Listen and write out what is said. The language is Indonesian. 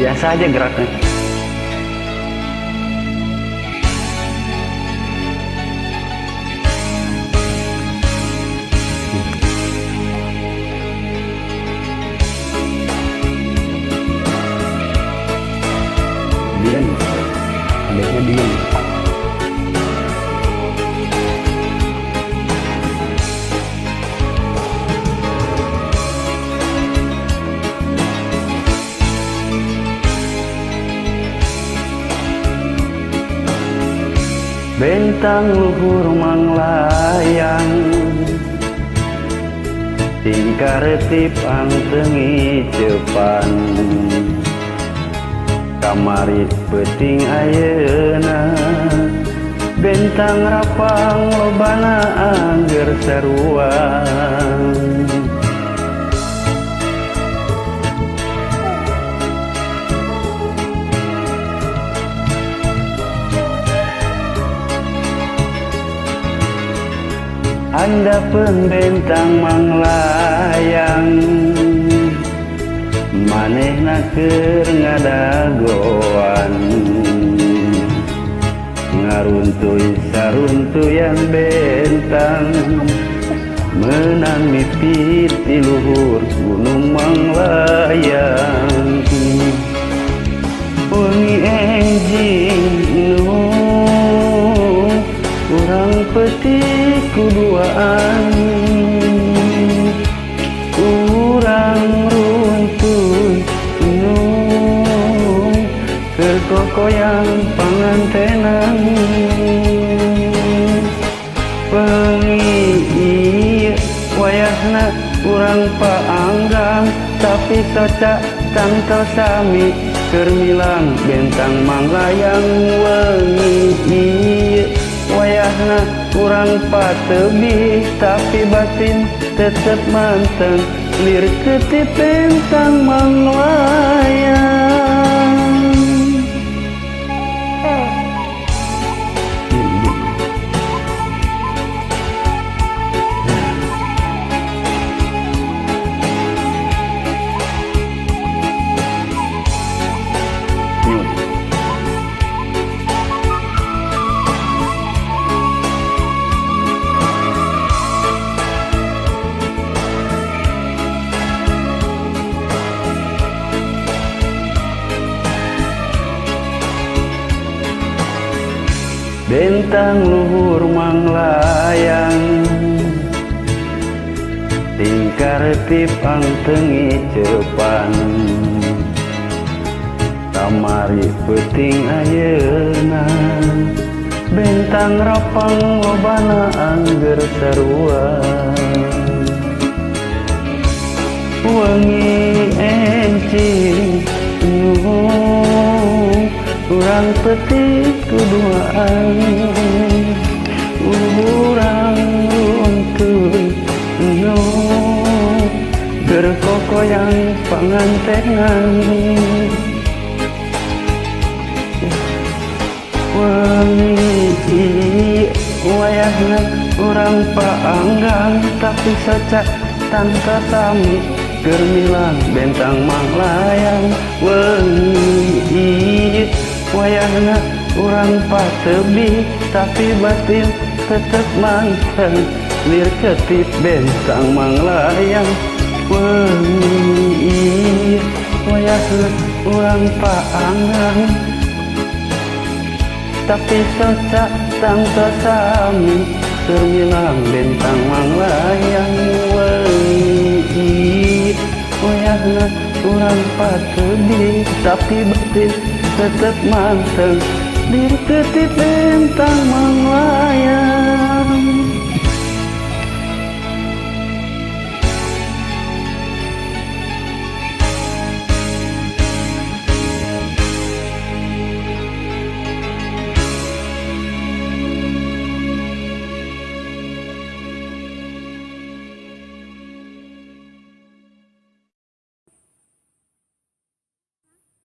biasa aja geraknya. Diam, adanya diam. Bentang luhur manglayang tingkaretip antengi cepan kamari peting ayeuna bentang rapang lobana angger saruan Anda pembentang manglayang manehna keur ngadagoan ngaruntuy saruntuyan bentang meunang mipit di luhur gunung manglayang wengi enjing nu urang petik kuduaan urang runtuy gunung keur kokoyang pangantenan wengi ieu wayahna urang paanggang tapi soca tangtel sami keur milang bentang manglayang wengi ieu wayahna urang patebih tapi batin tetep manteng lir ketip bentang manglayang. Bentang luhur manglayang tingkaretip antengi cepan kamari peting ayeuna bentang rapang lobana angger saruan wengi encing urang petik kuduaan urang runtuy nu berkokoyang pangantenan wengi wayahna urang paanggang tapi soca tangka sami keur milang bentang manglayang wengi wayahna urang patebih tapi batin tetep manteng lir ketip bentang manglayang wengi wayahna urang paanggang tapi soca tangka sami keur milang bentang manglayang wengi wayahna urang patebih tapi batin tetep manteng lir ketip bentang manglayang.